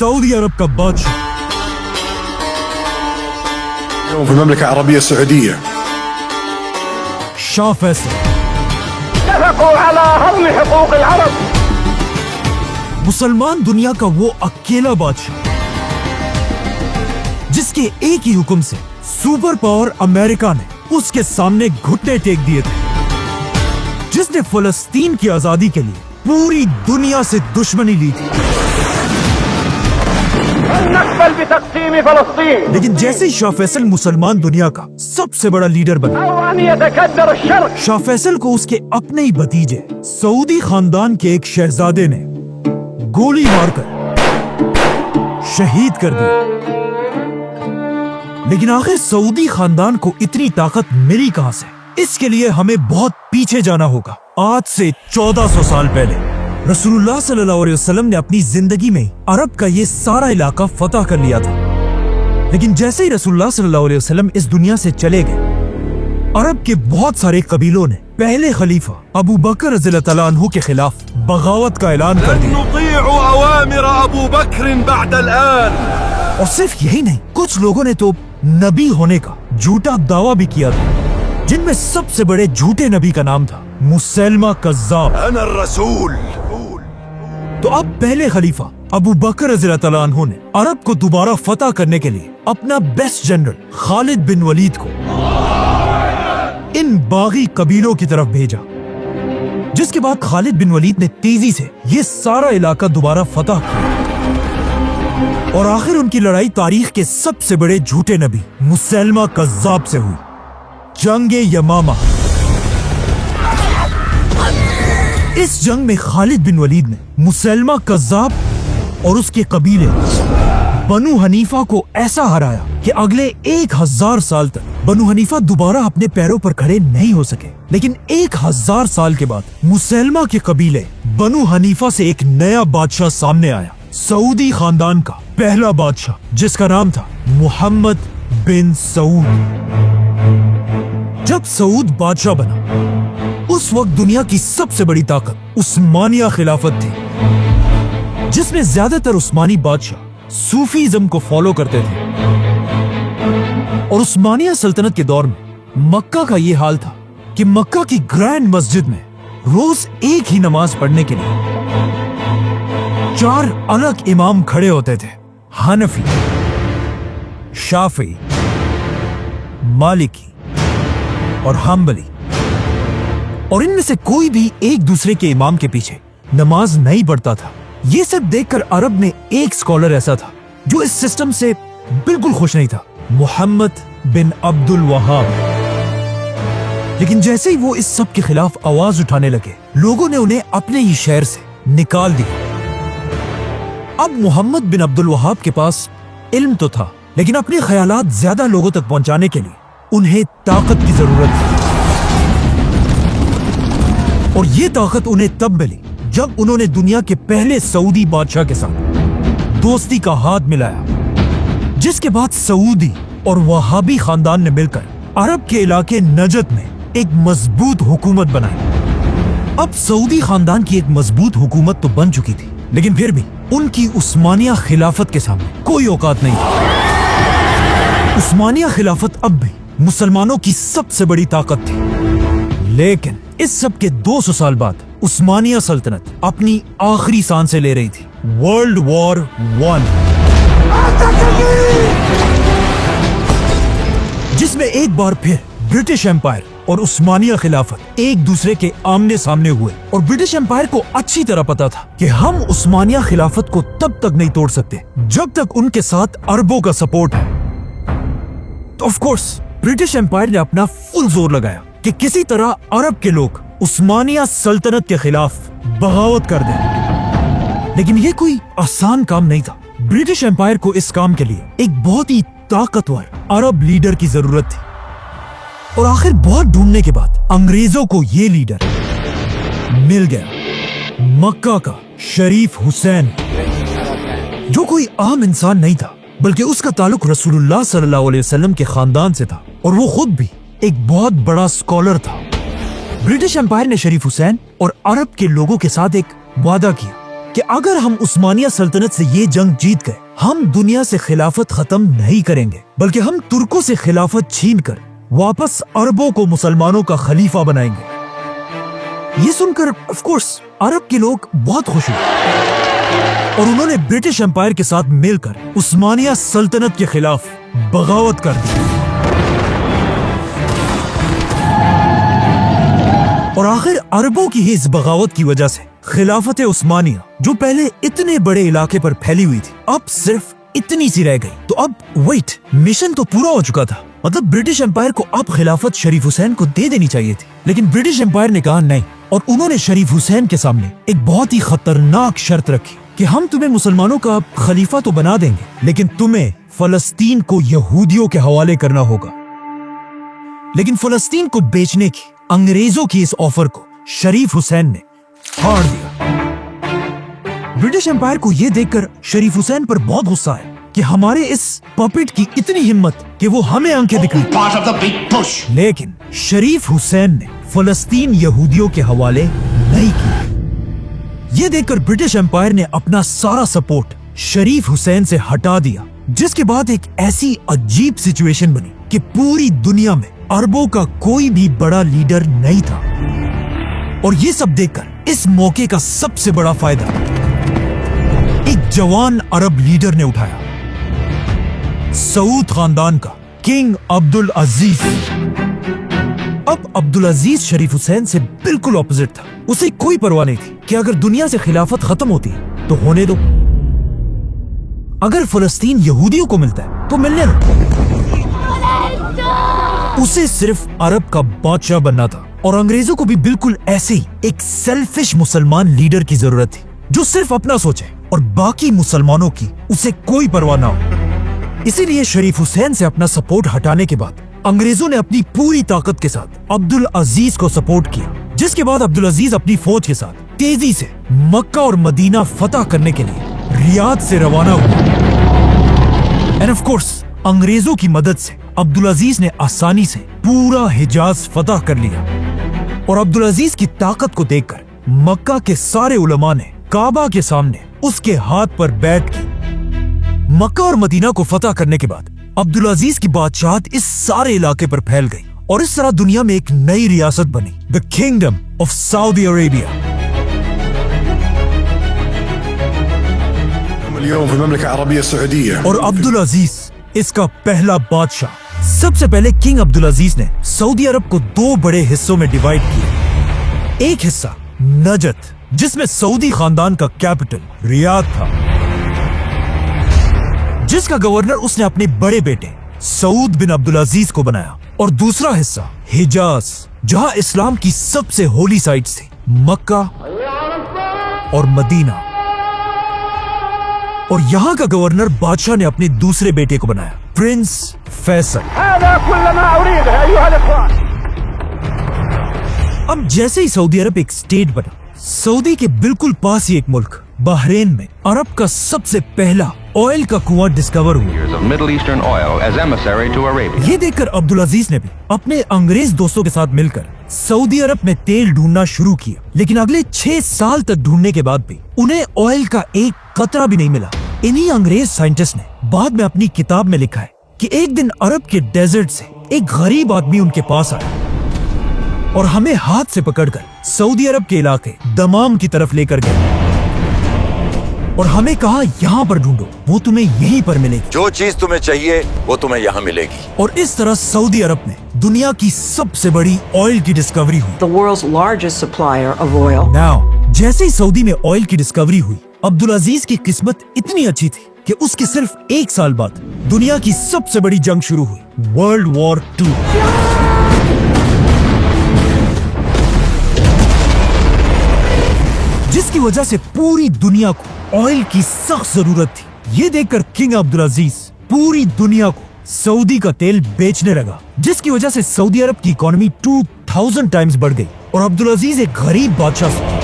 Saudi अरब का बादशाह في المملكة العربية السعودية शाह फैसल اتفقوا على هضم حقوق العرب. मुसलमान दुनिया का वो अकेला बादशाह जिसके एक ही हुक्म से सुपर पावर अमेरिका ने उसके सामने घुटने टेक दिए थे, जिसने फलस्तीन की आजादी के लिए पूरी दुनिया से दुश्मनी ली थी। نقبل بتقسيم فلسطين लेकिन जैसे ही शाह फैसल मुसलमान दुनिया का सबसे बड़ा लीडर बना, أو أن يتكدر الشرق. शाह फैसल को उसके अपने ही भतीजे सऊदी खानदान के एक शहजादे ने गोली मारकर शहीद कर दिया। लेकिन आखिर सऊदी खानदान को इतनी ताकत मिली कहां से? इसके लिए हमें बहुत पीछे जाना होगा। आज से 1400 साल पहले रसूलुल्लाह सल्लल्लाहु अलैहि वसल्लम ने अपनी जिंदगी में अरब का ये सारा इलाका फतह कर लिया था। लेकिन जैसे ही रसूलुल्लाह सल्लल्लाहु अलैहि वसल्लम इस दुनिया से चले गए, अरब के बहुत सारे कबीलों ने पहले खलीफा अबू बकर रज़ियल्लाहु तआला अन्हु के खिलाफ बगावत का ऐलान कर दिया। और सिर्फ यही नहीं, कुछ लोगों ने तो नबी होने का झूठा दावा भी किया था, जिनमें सबसे बड़े झूठे नबी का नाम था मुसैलमा कज़्ज़ाब। तो अब पहले खलीफा अबू बकर रज़ियल्लाहु तआला अन्हु ने अरब को दोबारा फतह करने के लिए अपना बेस्ट जनरल खालिद बिन वलीद को इन बागी कबीलों की तरफ भेजा, जिसके बाद खालिद बिन वलीद ने तेजी से ये सारा इलाका दोबारा फतह किया। और आखिर उनकी लड़ाई तारीख के सबसे बड़े झूठे नबी मुसैलमा कज़्ज़ाब से हुई, जंगे यमामा। इस जंग में खालिद बिन वलीद ने मुसैलमा कज़्ज़ाब और उसके कबीले बनु हनीफा को ऐसा हराया कि अगले 1000 साल तक बनु हनीफा दोबारा अपने पैरों पर खड़े नहीं हो सके। लेकिन 1000 साल के बाद मुसैलमा के कबीले बनु हनीफा से एक नया बादशाह सामने आया, सऊदी खानदान का पहला बादशाह, जिसका नाम था मुहम्मद बिन सऊद। जब सऊद बादशाह बना, उस वक्त दुनिया की सबसे बड़ी ताकत उस्मानिया खिलाफत थी, जिसमें ज्यादातर उस्मानी बादशाह सूफीज्म को फॉलो करते थे। और उस्मानिया सल्तनत के दौर में मक्का का ये हाल था कि मक्का की ग्रैंड मस्जिद में रोज एक ही नमाज पढ़ने के लिए 4 अलग इमाम खड़े होते थे, हनफी, शाफी, मालिकी और हम्बली। और इनमें से कोई भी एक दूसरे के इमाम के पीछे नमाज नहीं पढ़ता था। ये सब देखकर अरब में एक स्कॉलर ऐसा था जो इस सिस्टम से बिल्कुल खुश नहीं था, मोहम्मद बिन अब्दुल वहाब। लेकिन जैसे ही वो इस सब के खिलाफ आवाज उठाने लगे, लोगों ने उन्हें अपने ही शहर से निकाल दिया। अब मोहम्मद बिन अब्दुल वहाब के पास इल्म तो था, लेकिन अपने ख्यालात ज्यादा लोगों तक पहुंचाने के लिए उन्हें ताकत की जरूरत थी। और ये ताकत उन्हें तब मिली जब उन्होंने दुनिया के पहले सऊदी बादशाह के साथ दोस्ती का हाथ मिलाया, जिसके बाद सऊदी और वहाबी खानदान ने मिलकर अरब के इलाके नजद में एक मजबूत हुकूमत बनाई। अब सऊदी खानदान की एक मजबूत हुकूमत तो बन चुकी थी, लेकिन फिर भी उनकी उस्मानिया खिलाफत के सामने कोई औकात नहीं थी। उस्मानिया खिलाफत अब भी मुसलमानों की सबसे बड़ी ताकत थी। लेकिन इस सब के 200 साल बाद उस्मानिया सल्तनत अपनी आखिरी सांसें ले रही थी। वर्ल्ड वॉर 1, जिसमें एक बार फिर ब्रिटिश एम्पायर और उस्मानिया खिलाफत एक दूसरे के आमने सामने हुए। और ब्रिटिश एम्पायर को अच्छी तरह पता था कि हम उस्मानिया खिलाफत को तब तक नहीं तोड़ सकते जब तक उनके साथ अरबों का सपोर्ट है। तो ऑफ कोर्स ब्रिटिश एम्पायर ने अपना फुल जोर लगाया कि किसी तरह अरब के लोग उस्मानिया सल्तनत के खिलाफ बगावत कर दें। लेकिन ये कोई आसान काम नहीं था। ब्रिटिश एम्पायर को इस काम के लिए एक बहुत ही ताकतवर अरब लीडर की जरूरत थी। और आखिर बहुत ढूंढने के बाद अंग्रेजों को ये लीडर मिल गया, मक्का का शरीफ हुसैन, जो कोई आम इंसान नहीं था, बल्कि उसका ताल्लुक रसूलुल्लाह सल्लल्लाहु अलैहि वसल्लम के खानदान से था। और वो खुद भी एक बहुत बड़ा स्कॉलर था। ब्रिटिश एम्पायर ने शरीफ हुसैन और अरब के लोगों के साथ एक वादा किया کہ اگر ہم عثمانیہ سلطنت سے یہ جنگ جیت گئے ہم دنیا سے خلافت ختم نہیں کریں گے بلکہ ہم ترکوں سے خلافت چھین کر واپس عربوں کو مسلمانوں کا خلیفہ بنائیں گے۔ یہ سن کر آف کورس عرب کے لوگ بہت خوش ہوئے اور انہوں نے برٹش امپائر کے ساتھ مل کر عثمانیہ سلطنت کے خلاف بغاوت کر دی اور آخر عربوں کی ہی اس بغاوت کی وجہ سے خلافت عثمانیہ جو پہلے اتنے بڑے علاقے پر پھیلی ہوئی تھی اب صرف اتنی سی رہ گئی۔ تو اب ویٹ، مشن تو پورا ہو چکا تھا، مطلب برٹش امپائر کو اب خلافت شریف حسین کو دے دینی چاہیے تھی، لیکن برٹش امپائر نے کہا نہیں، اور انہوں نے شریف حسین کے سامنے ایک بہت ہی خطرناک شرط رکھی کہ ہم تمہیں مسلمانوں کا خلیفہ تو بنا دیں گے لیکن تمہیں فلسطین کو یہودیوں کے حوالے کرنا ہوگا۔ لیکن فلسطین کو بیچنے کی انگریزوں کی اس آفر کو شریف حسین نے ہار دیا۔ برٹش امپائر کو یہ دیکھ کر شریف حسین پر بہت غصہ ہے کہ ہمارے اس پپٹ کی اتنی ہمت کہ وہ ہمیں آنکھیں دکھائی، لیکن شریف حسین نے فلسطین یہودیوں کے حوالے نہیں کی۔ یہ دیکھ کر برٹش امپائر نے اپنا سارا سپورٹ شریف حسین سے ہٹا دیا، جس کے بعد ایک ایسی عجیب سچویشن بنی کہ پوری دنیا میں عربوں کا کوئی بھی بڑا لیڈر نہیں تھا، اور یہ سب دیکھ کر اس موقع کا سب سے بڑا فائدہ ایک جوان عرب لیڈر نے اٹھایا، سعود خاندان کا کنگ عبدالعزیز۔ اب عبدالعزیز شریف حسین سے بالکل اپوزٹ تھا، اسے کوئی پرواہ نہیں تھی کہ اگر دنیا سے خلافت ختم ہوتی ہے تو ہونے دو، اگر فلسطین یہودیوں کو ملتا ہے تو ملنے دو، اسے صرف عرب کا بادشاہ بننا تھا۔ اور انگریزوں کو بھی بالکل ایسے ہی ایک سیلفش مسلمان لیڈر کی ضرورت تھی جو صرف اپنا سوچے اور باقی مسلمانوں کی اسے کوئی پرواہ نہ ہو۔ اسی لیے شریف حسین سے اپنا سپورٹ ہٹانے کے بعد انگریزوں نے اپنی پوری طاقت کے ساتھ عبدالعزیز کو سپورٹ کیا، جس کے بعد عبدالعزیز اپنی فوج کے ساتھ تیزی سے مکہ اور مدینہ فتح کرنے کے لیے ریاض سے روانہ ہوا۔ اینڈ آف کورس انگریزوں کی مدد سے عبدالعزیز نے آسانی سے پورا حجاز فتح کر لیا، اور عبدالعزیز کی طاقت کو دیکھ کر مکہ کے سارے علماء نے کعبہ کے سامنے اس کے ہاتھ پر بیعت کی۔ مکہ اور مدینہ کو فتح کرنے کے بعد عبدالعزیز کی بادشاہت اس سارے علاقے پر پھیل گئی، اور اس طرح دنیا میں ایک نئی ریاست بنی، the kingdom of Saudi Arabia. اليوم في المملكة العربية السعودية اور عبدالعزیز اس کا پہلا بادشاہ۔ سب سے پہلے کنگ عبدالعزیز نے سعودی عرب کو دو بڑے حصوں میں ڈیوائیڈ کیا، ایک حصہ نجد جس میں سعودی خاندان کا کیپٹل ریاض تھا، جس کا گورنر اس نے اپنے بڑے بیٹے سعود بن عبدالعزیز کو بنایا، اور دوسرا حصہ حجاز جہاں اسلام کی سب سے ہولی سائٹس تھی، مکہ اور مدینہ، اور یہاں کا گورنر بادشاہ نے اپنے دوسرے بیٹے کو بنایا، پرنس فیصل۔ هذا كل ما أريده أيها الإخوان. اب جیسے ہی سعودی عرب ایک اسٹیٹ بنا، سعودی کے بالکل پاس ہی ایک ملک بحرین میں عرب کا سب سے پہلا آئل کا کنواں ڈسکور ہوا۔ of Middle Eastern oil as emissary to Arabia. یہ دیکھ کر عبدالعزیز نے بھی اپنے انگریز دوستوں کے ساتھ مل کر سعودی عرب میں تیل ڈھونڈنا شروع کیا، لیکن اگلے 6 سال تک ڈھونڈنے کے بعد بھی انہیں آئل کا ایک قطرہ بھی نہیں ملا۔ انہی انگریز سائنٹسٹ نے بعد میں اپنی کتاب میں لکھا ہے کہ ایک دن عرب کے ڈیزرٹ سے ایک غریب آدمی ان کے پاس آیا اور ہمیں ہاتھ سے پکڑ کر سعودی عرب کے علاقے دمام کی طرف لے کر گئے، اور ہمیں کہا یہاں پر ڈھونڈو، وہ تمہیں یہیں پر ملے گی، جو چیز تمہیں چاہیے وہ تمہیں یہاں ملے گی۔ اور اس طرح سعودی عرب میں دنیا کی سب سے بڑی آئل کی ڈسکوری ہوئی۔ the world's largest supplier of oil. Now جیسے ہی سعودی میں آئل کی ڈسکوری ہوئی، عبدالعزیز کی قسمت اتنی اچھی تھی کہ اس کے صرف 1 سال بعد دنیا کی سب سے بڑی جنگ شروع ہوئی، ورلڈ وار 2۔ جس کی وجہ سے پوری دنیا کو آئل کی سخت ضرورت تھی۔ یہ دیکھ کر کنگ عبدالعزیز پوری دنیا کو سعودی کا تیل بیچنے لگا، جس کی وجہ سے سعودی عرب کی اکانومی 2000 ٹائمز بڑھ گئی، اور عبدالعزیز ایک غریب بادشاہ سے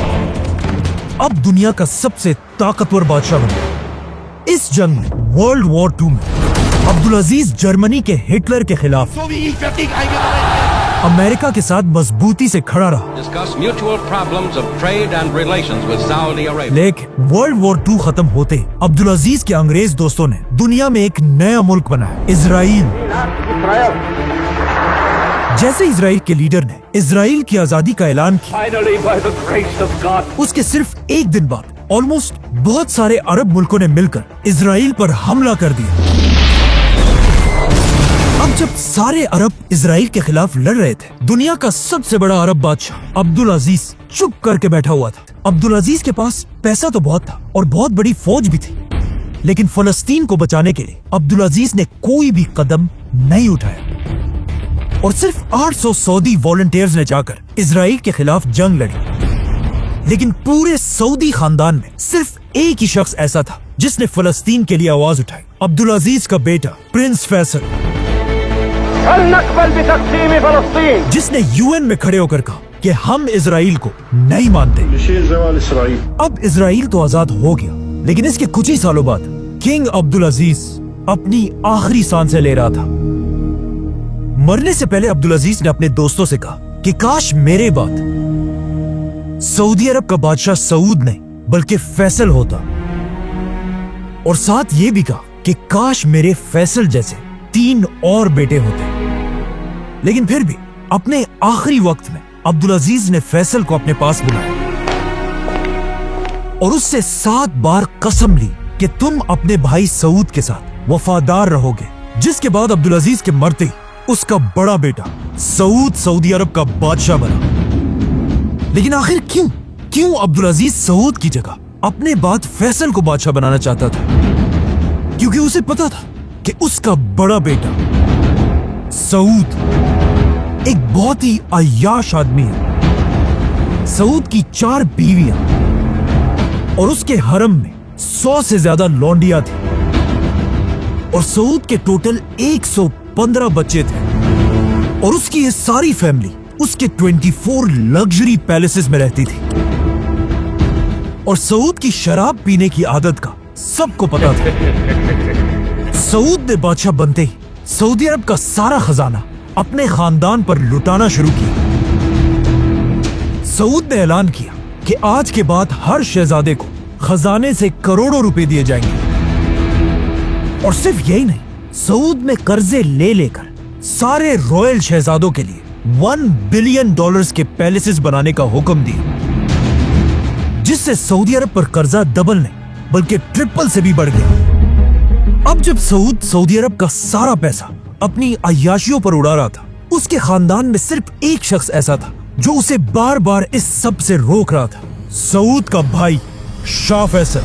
اب دنیا کا سب سے طاقتور بادشاہ بنا۔ اس جنگ میں ورلڈ وار 2 میں عبدالعزیز جرمنی کے ہٹلر کے خلاف अमेरिका के साथ मजबूती से खड़ा रहा, discuss mutual problems of trade and relations with Saudi Arabia. लेकिन वर्ल्ड वॉर 2 खत्म होते अब्दुल अजीज के अंग्रेज दोस्तों ने दुनिया में एक नया मुल्क बनाया, इजराइल। जैसे इजराइल के लीडर ने इजराइल की आजादी का ऐलान किया, Finally, by the grace of God, उसके सिर्फ एक दिन बाद ऑलमोस्ट बहुत सारे अरब मुल्कों ने मिलकर इजराइल पर हमला कर दिया। अब जब सारे अरब इजराइल के खिलाफ लड़ रहे थे, दुनिया का सबसे बड़ा अरब बादशाह अब्दुल अजीज चुप करके बैठा हुआ था। अब्दुल अजीज के पास पैसा तो बहुत था और बहुत बड़ी फौज भी थी, लेकिन फलस्तीन को बचाने के लिए अब्दुल अजीज ने कोई भी कदम नहीं उठाया और सिर्फ 800 सऊदी वॉलंटियर्स ने जाकर इजराइल के खिलाफ जंग लड़ी। लेकिन पूरे सऊदी खानदान में सिर्फ एक ही शख्स ऐसा था जिसने फलस्तीन के लिए आवाज उठाई, अब्दुल अजीज का बेटा प्रिंस फैसल, هل نقبل بتقسيم فلسطين؟ जिसने यूएन में खड़े होकर कहा कि हम इजराइल को नहीं मानते। بشير زوال إسرائيل. अब इजराइल तो आजाद हो गया, लेकिन इसके कुछ ही सालों बाद किंग अब्दुल अजीज अपनी आखिरी सांसें ले रहा था। मरने से पहले अब्दुल अजीज ने अपने दोस्तों से कहा कि काश मेरे बाद सऊदी अरब का बादशाह सऊद नहीं बल्कि फैसल होता, और साथ ये भी कहा कि काश मेरे फैसल जैसे 3 और बेटे होते। लेकिन फिर भी अपने आखिरी वक्त में अब्दुल अजीज ने फैसल को अपने पास बुलाया और उससे 7 बार कसम ली कि तुम अपने भाई सऊद के साथ वफादार रहोगे। जिसके बाद अब्दुल अजीज के मरते ही उसका बड़ा बेटा सऊद सऊदी अरब का बादशाह बना। लेकिन आखिर क्यों अब्दुल अजीज सऊद की जगह अपने बाद फैसल को बादशाह बनाना चाहता था? क्योंकि उसे पता था कि उसका बड़ा बेटा सऊद एक बहुत ही अय्याश आदमी है। सऊद की 4 बीवियां और उसके हरम में 100 से ज्यादा लौंडियां थी और सऊद के टोटल 115 बच्चे थे और उसकी ये सारी फैमिली उसके 24 लग्जरी पैलेसेस में रहती थी। और सऊद की शराब पीने की आदत का सबको पता था। सऊद ने बादशाह बनते ही सऊदी अरब का सारा खजाना अपने खानदान पर लुटाना शुरू किया। सऊद ने ऐलान किया कि आज के बाद हर शहजादे को खजाने से करोड़ों रुपए दिए जाएंगे। और सिर्फ यही नहीं, सऊद ने कर्जे ले लेकर सारे रॉयल शहजादों के लिए $1 बिलियन के पैलेसेस बनाने का हुक्म दिया, जिससे सऊदी अरब पर कर्जा डबल नहीं बल्कि ट्रिपल से भी बढ़ गया। अब जब सऊदी अरब का सारा पैसा अपनी अय्याशियों पर उड़ा रहा था, उसके खानदान में सिर्फ एक शख्स ऐसा था जो उसे बार बार इस सब से रोक रहा था, सऊद का भाई शाह फैसल।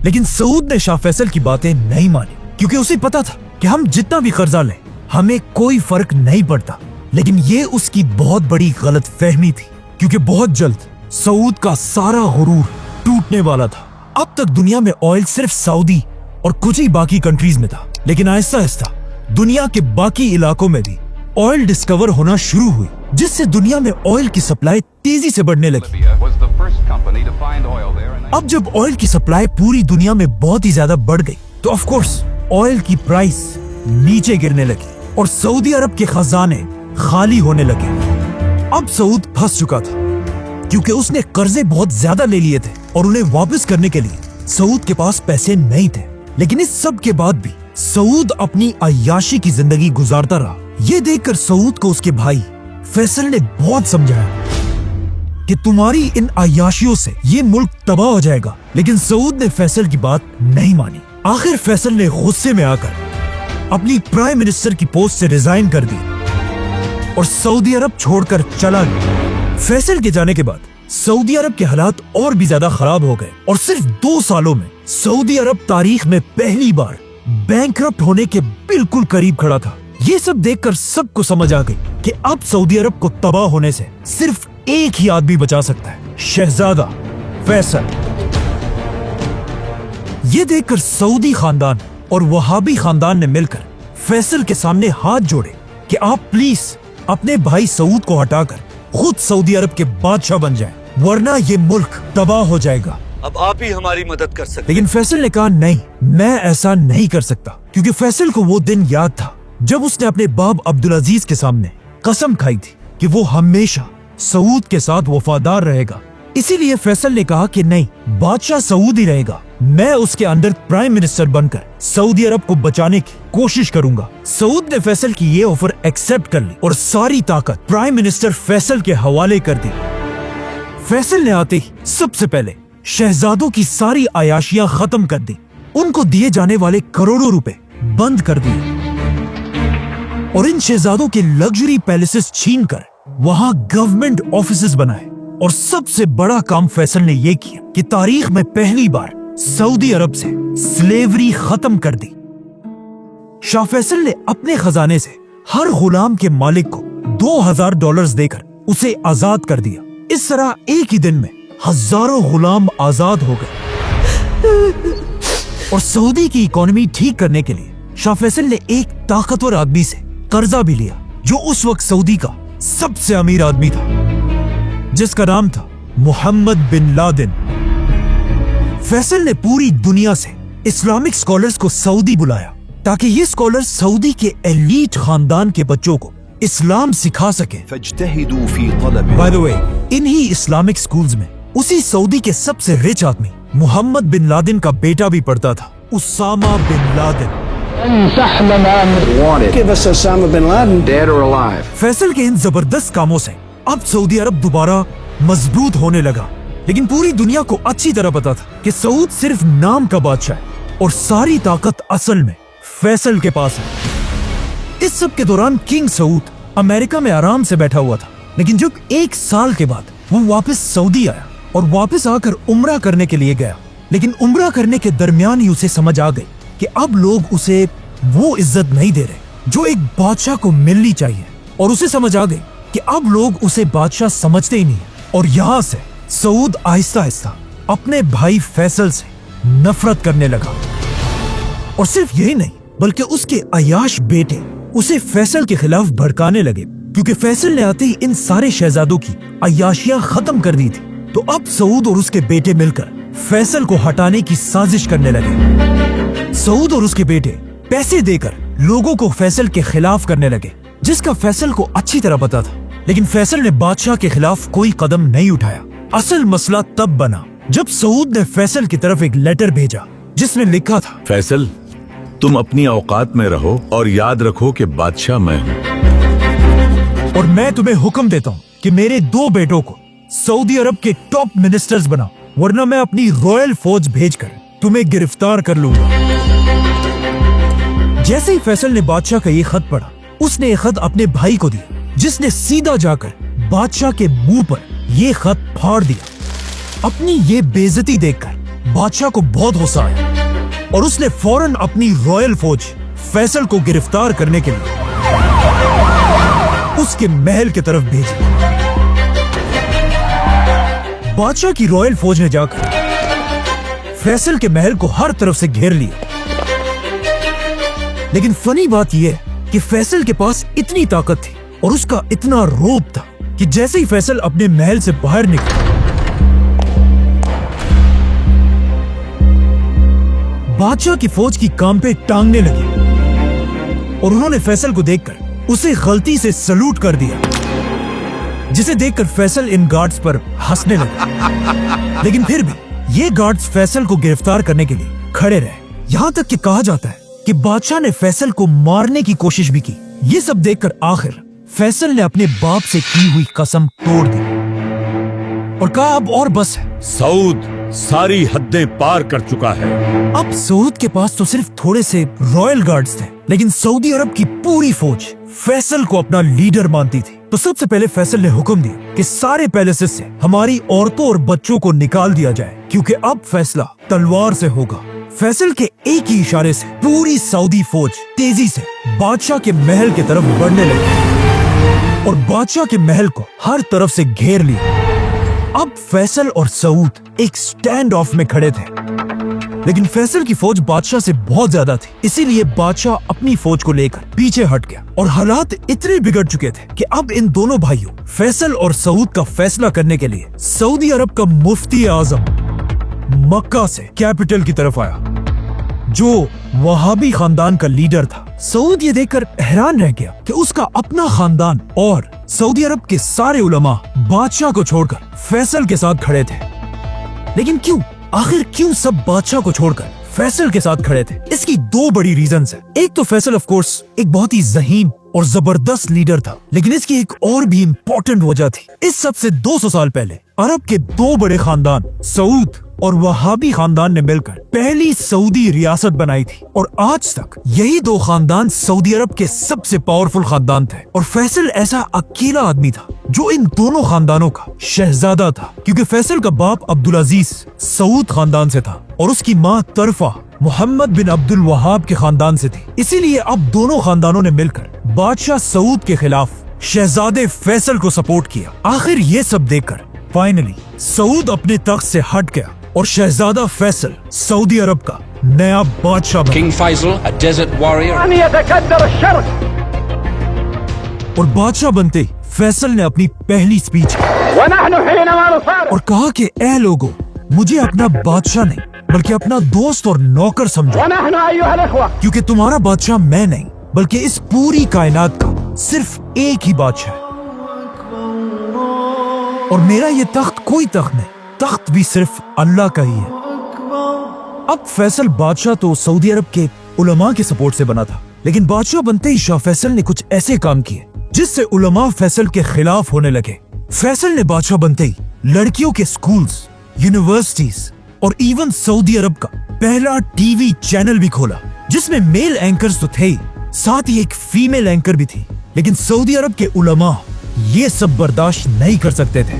लेकिन सऊद ने शाह फैसल की बातें नहीं मानी, क्योंकि उसे पता था कि हम जितना भी कर्जा लें हमें कोई फर्क नहीं पड़ता। लेकिन ये उसकी बहुत बड़ी गलत फहमी थी, क्योंकि बहुत जल्द सऊद का सारा गुरूर टूटने वाला था। अब तक दुनिया में ऑयल सिर्फ सऊदी और कुछ ही बाकी कंट्रीज में था, लेकिन आहिस्ता आहिस्ता दुनिया के बाकी इलाकों में भी ऑयल डिस्कवर होना शुरू हुई, जिससे दुनिया में ऑयल की सप्लाई तेजी से बढ़ने लगी। Libya was the first company to find oil there in अब जब ऑयल की सप्लाई पूरी दुनिया में बहुत ही ज्यादा बढ़ गई, तो ऑफ कोर्स ऑयल की प्राइस नीचे गिरने लगी और सऊदी अरब के खजाने खाली होने लगे। अब सऊद फंस चुका था, क्योंकि उसने कर्जे बहुत ज्यादा ले लिए थे और उन्हें वापस करने के लिए सऊद के पास पैसे नहीं थे। लेकिन इस सब के बाद भी सऊद अपनी अय्याशी की जिंदगी गुजारता रहा। ये देखकर सऊद को उसके भाई फैसल ने बहुत समझाया कि तुम्हारी इन अय्याशियों से ये मुल्क तबाह हो जाएगा, लेकिन सऊद ने फैसल की बात नहीं मानी। आखिर फैसल ने गुस्से में आकर अपनी प्राइम मिनिस्टर की पोस्ट से रिजाइन कर दी और सऊदी अरब छोड़कर चला गया। फैसल के जाने के बाद सऊदी अरब के हालात और भी ज्यादा खराब हो गए और सिर्फ 2 सालों में सऊदी अरब तारीख में पहली बार बैंकरप्ट होने के बिल्कुल करीब खड़ा था। ये सब देखकर सबको समझ आ गई कि अब सऊदी अरब को तबाह होने से सिर्फ एक ही आदमी बचा सकता है, शहजादा फैसल। ये देखकर सऊदी खानदान और वहाबी खानदान ने मिलकर फैसल के सामने हाथ जोड़े कि आप प्लीज अपने भाई सऊद को हटाकर खुद सऊदी अरब के बादशाह बन जाएं, वरना ये मुल्क तबाह हो जाएगा। अब आप ही हमारी मदद कर सकते। लेकिन फैसल ने कहा नहीं, मैं ऐसा नहीं कर सकता, क्योंकि फैसल को वो दिन याद था जब उसने अपने बाप अब्दुल अजीज के सामने कसम खाई थी कि वो हमेशा सऊद के साथ वफादार रहेगा। इसीलिए फैसल ने कहा कि नहीं, बादशाह सऊद ही रहेगा। मैं उसके अंडर प्राइम मिनिस्टर बनकर सऊदी अरब को बचाने की कोशिश करूंगा। सऊद ने फैसल की ये ऑफर एक्सेप्ट कर ली और सारी ताकत प्राइम मिनिस्टर फैसल के हवाले कर दी। फैसल ने आते ही सबसे पहले शहजादों की सारी आयाशियां खत्म कर दी, उनको दिए जाने वाले करोड़ों रुपए बंद कर दिए और इन शहजादों के लग्जरी पैलेसेस छीनकर वहां गवर्नमेंट ऑफिसेस बनाए। और सबसे बड़ा काम फैसल ने यह किया कि तारीख में पहली बार सऊदी अरब से स्लेवरी खत्म कर दी। शाह फैसल ने अपने खजाने से हर गुलाम के मालिक को $2000 देकर उसे आजाद कर दिया। इस तरह एक ही दिन में हजारों गुलाम आजाद हो गए। और सऊदी की इकोनॉमी ठीक करने के लिए शाह फैसल ने एक ताकतवर आदमी से कर्जा भी लिया, जो उस वक्त सऊदी का सबसे अमीर आदमी था, जिसका नाम था मोहम्मद बिन लादेन। फैसल ने पूरी दुनिया से इस्लामिक स्कॉलर्स को सऊदी बुलाया ताकि ये स्कॉलर्स सऊदी के एलीट खानदान के बच्चों को इस्लाम सिखा सके। बाय द वे, इन्हीं इस्लामिक स्कूल्स में उसी सऊदी के सबसे रिच आदमी मोहम्मद बिन लादेन का बेटा भी पढ़ता था, Osama bin Laden. Give us Osama bin Laden, dead or alive. Faisal के इन जबरदस्त कामों से अब सऊदी अरब दोबारा मजबूत होने लगा, लेकिन पूरी दुनिया को अच्छी तरह पता था कि सऊद सिर्फ नाम का बादशाह है और सारी ताकत असल में फैसल के पास है। इस सब के दौरान किंग सऊद अमेरिका में आराम से बैठा हुआ था, लेकिन जब 1 साल के बाद वो वापस सऊदी आया और वापस आकर उम्रा करने के लिए गया, लेकिन उम्रा करने के दरमियान ही उसे समझ आ गई कि अब लोग उसे वो इज्जत नहीं दे रहे जो एक बादशाह को मिलनी चाहिए, और उसे समझ आ गई कि अब लोग उसे बादशाह समझते ही नहीं। और यहाँ से सऊद आहिस्ता आहिस्ता अपने भाई फैसल से नफरत करने लगा। और सिर्फ यही नहीं, बल्कि उसके अयाश बेटे उसे फैसल के खिलाफ भड़काने लगे, क्योंकि फैसल ने आते ही इन सारे शहजादों की अयाशियां खत्म कर दी थी। तो अब सऊद और उसके बेटे मिलकर फैसल को हटाने की साजिश करने लगे। सऊद और उसके बेटे पैसे देकर लोगों को फैसल के खिलाफ करने लगे, जिसका फैसल को अच्छी तरह पता था, लेकिन फैसल ने बादशाह के खिलाफ कोई कदम नहीं उठाया। असल मसला तब बना जब सऊद ने फैसल की तरफ एक लेटर भेजा जिसमें लिखा था, फैसल, तुम अपनी औकात में रहो और याद रखो कि बादशाह मैं हूँ, और मैं तुम्हें हुक्म देता हूँ कि मेरे 2 बेटों को सऊदी अरब के टॉप मिनिस्टर्स बनाओ, वरना मैं अपनी रॉयल फौज भेजकर तुम्हें गिरफ्तार कर लूंगा। जैसे ही फैसल ने बादशाह का ये खत पढ़ा, उसने ये खत अपने भाई को दिया, जिसने सीधा जाकर बादशाह के मुंह पर ये खत फाड़ दिया। अपनी ये बेइज्जती देखकर बादशाह को बहुत गुस्सा आया और उसने फौरन अपनी रॉयल फौज फैसल को गिरफ्तार करने के लिए उसके महल की तरफ भेजी। बादशाह की रॉयल फौज ने जाकर फैसल के महल को हर तरफ से घेर लिया, लेकिन फनी बात यह कि फैसल के पास इतनी ताकत थी और उसका इतना रोब था कि जैसे ही फैसल अपने महल से बाहर निकला, बादशाह की फौज की काम पे टांगने लगे और उन्होंने फैसल को देखकर उसे गलती से सलूट कर दिया, जिसे देखकर फैसल इन गार्ड्स पर हंसने लगे। लेकिन फिर भी ये गार्ड्स फैसल को गिरफ्तार करने के लिए खड़े रहे। यहाँ तक कि कहा जाता है कि बादशाह ने फैसल को मारने की कोशिश भी की। ये सब देखकर आखिर फैसल ने अपने बाप से की हुई कसम तोड़ दी और कहा अब और बस है। सऊद सारी हदें पार कर चुका है। अब सऊद के पास तो सिर्फ थोड़े से रॉयल गार्ड्स थे, लेकिन सऊदी अरब की पूरी फौज फैसल को अपना लीडर मानती थी। तो सबसे पहले फैसल ने हुक्म दिया कि सारे पैलेसेस से हमारी औरतों और बच्चों को निकाल दिया जाए, क्योंकि अब फैसला तलवार से होगा। फैसल के एक ही इशारे से पूरी सऊदी फौज तेजी से बादशाह के महल की तरफ बढ़ने लगी और बादशाह के महल को हर तरफ से घेर लिया। अब फैसल और सऊद एक स्टैंड ऑफ में खड़े थे, लेकिन फैसल की फौज बादशाह से बहुत ज्यादा थी, इसीलिए बादशाह अपनी फौज को लेकर पीछे हट गया और हालात इतने बिगड़ चुके थे कि अब इन दोनों भाइयों फैसल और सऊद का फैसला करने के लिए सऊदी अरब का मुफ्ती आजम मक्का से कैपिटल की तरफ आया, जो वहाबी खानदान का लीडर था। सऊद ये देखकर हैरान रह गया कि उसका अपना खानदान और सऊदी अरब के सारे उलमा बादशाह को छोड़कर फैसल के साथ खड़े थे। लेकिन क्यों, आखिर क्यों सब बादशाह को छोड़कर फैसल के साथ खड़े थे? इसकी दो बड़ी रीजंस है। एक तो फैसल ऑफ कोर्स एक बहुत ही ज़हीन और जबरदस्त लीडर था, लेकिन इसकी एक और भी इम्पोर्टेंट वजह थी। इस सब से 200 साल पहले अरब के दो बड़े खानदान सऊद और वहाबी खानदान ने मिलकर पहली सऊदी रियासत बनाई थी, और आज तक यही दो खानदान सऊदी अरब के सबसे पावरफुल खानदान थे। और फैसल ऐसा अकेला आदमी था जो इन दोनों खानदानों का शहजादा था, क्योंकि फैसल का बाप अब्दुल अजीज सऊद खानदान से था और उसकी माँ तरफा मोहम्मद बिन अब्दुल वहाब के खानदान से थी। इसीलिए अब दोनों खानदानों ने मिलकर बादशाह सऊद के खिलाफ शहजादे फैसल को सपोर्ट किया। आखिर ये सब देखकर फाइनली सऊद अपने तख्त से हट गया और शहजादा फैसल सऊदी अरब का नया बादशाह बना। King Faisal, a desert warrior. أن يتكدر الشرق और बादशाह बनते ही फैसल ने अपनी पहली स्पीच की ونحن حينما نصارع और कहा कि ए लोगों, मुझे अपना बादशाह नहीं बल्कि अपना दोस्त और नौकर समझो, ونحن أيها الإخوة क्योंकि तुम्हारा बादशाह मैं नहीं बल्कि इस पूरी कायनात का सिर्फ एक ही बादशाह है, और मेरा ये तख्त कोई तख्त नहीं, तख्त भी सिर्फ अल्लाह का ही है। अब फैसल बादशाह तो सऊदी अरब के उलमा के सपोर्ट से बना था, लेकिन बादशाह बनते ही शाह फैसल ने कुछ ऐसे काम किए जिससे उलमा फैसल के खिलाफ होने लगे। फैसल ने बादशाह बनते ही लड़कियों के स्कूल्स, यूनिवर्सिटीज और इवन सऊदी अरब का पहला टीवी चैनल भी खोला, जिसमें मेल एंकर्स तो थे ही, साथ ही एक फीमेल एंकर भी थी। लेकिन सऊदी अरब के उलमा ये सब बर्दाश्त नहीं कर सकते थे।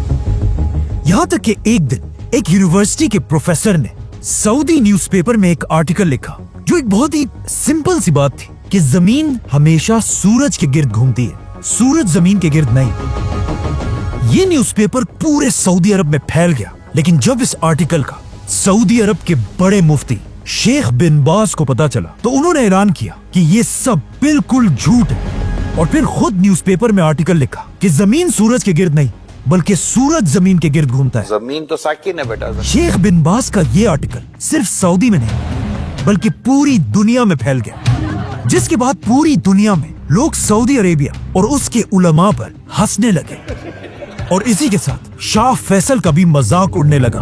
यहाँ तक कि एक दिन एक यूनिवर्सिटी के प्रोफेसर ने सऊदी न्यूज़पेपर में एक आर्टिकल लिखा जो एक बहुत ही सिंपल सी बात थी कि जमीन हमेशा सूरज के गिर्द घूमती है, सूरज जमीन के गिर्द नहीं। ये न्यूज़पेपर पूरे सऊदी अरब में फैल गया, लेकिन जब इस आर्टिकल का सऊदी अरब के बड़े मुफ्ती शेख बिन बाज को पता चला तो उन्होंने ऐलान किया कि ये सब बिल्कुल झूठ है, और फिर खुद न्यूज़पेपर में आर्टिकल लिखा कि जमीन सूरज के गिर्द नहीं बल्कि सूरज जमीन के गिर्द घूमता है। जमीन तो साकिन है बेटा। शेख बिन बाज का ये आर्टिकल सिर्फ सऊदी में नहीं बल्कि पूरी दुनिया में फैल गया, जिसके बाद पूरी दुनिया में लोग सऊदी अरेबिया और उसके उलमा पर हंसने लगे, और इसी के साथ शाह फैसल का भी मजाक उड़ने लगा।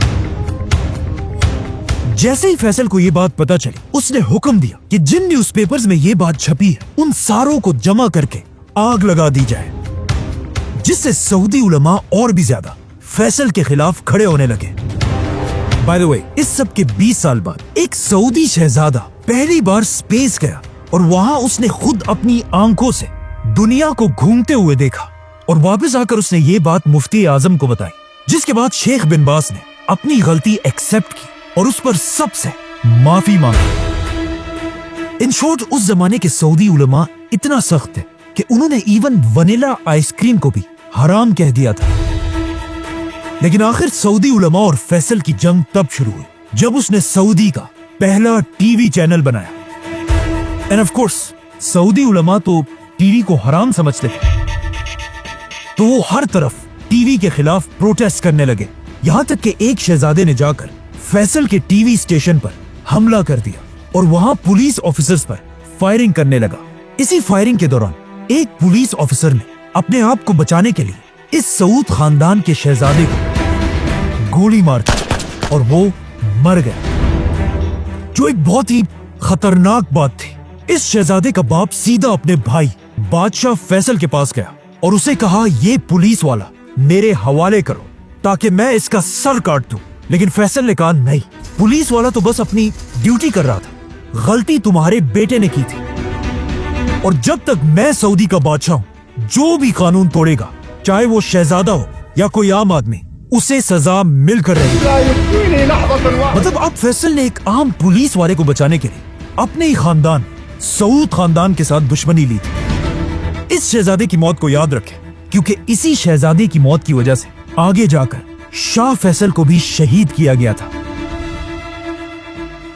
जैसे ही फैसल को ये बात पता चली, उसने हुक्म दिया कि जिन न्यूज़पेपर्स में ये बात छपी है उन सारों को जमा करके आग लगा दी जाए, जिससे सऊदी उलमा और भी ज्यादा फैसल के खिलाफ खड़े होने लगे। बाय द वे, इस सब के 20 साल बाद एक सऊदी शहजादा पहली बार स्पेस गया, और वहां उसने खुद अपनी आंखों से दुनिया को घूमते हुए देखा, और वापस आकर उसने ये बात मुफ्ती आजम को बताई, जिसके बाद शेख बिन बाज ने अपनी गलती एक्सेप्ट की और उस पर सबसे माफी मांगी। इन शॉर्ट, उस जमाने के सऊदी उलमा इतना सख्त थे कि उन्होंने इवन वनीला आइसक्रीम को भी हराम कह दिया था। लेकिन आखिर सऊदी उलमा और फैसल की जंग तब शुरू हुई जब उसने सऊदी का पहला टीवी चैनल बनाया। एंड ऑफ कोर्स सऊदी उलमा तो टीवी को हराम समझते थे, तो वो हर तरफ टीवी के खिलाफ प्रोटेस्ट करने लगे। यहाँ तक कि एक शहजादे ने जाकर फैसल के टीवी स्टेशन पर हमला कर दिया और वहां पुलिस ऑफिसर्स पर फायरिंग करने लगा। इसी फायरिंग के दौरान एक पुलिस ऑफिसर ने अपने आप को बचाने के लिए इस सऊद खानदान के शहजादे को गोली मार दी और वो मर गया, जो एक बहुत ही खतरनाक बात थी। इस शहजादे का बाप सीधा अपने भाई बादशाह फैसल के पास गया और उसे कहा, ये पुलिस वाला मेरे हवाले करो ताकि मैं इसका सर काट दूं। लेकिन फैसल ने कहा, नहीं, पुलिस वाला तो बस अपनी ड्यूटी कर रहा था, गलती तुम्हारे बेटे ने की थी, और जब तक मैं सऊदी का बादशाह हूं, जो भी कानून तोड़ेगा, चाहे वो शहजादा हो या कोई आम आदमी, उसे सजा मिलकर रहेगी। मतलब अब फैसल ने एक आम पुलिस वाले को बचाने के लिए अपने ही खानदान सऊद खानदान के साथ दुश्मनी ली थी। इस शहजादे की मौत को याद रखें, क्योंकि इसी शहजादे की मौत की वजह से आगे जाकर शाह फैसल को भी शहीद किया गया था।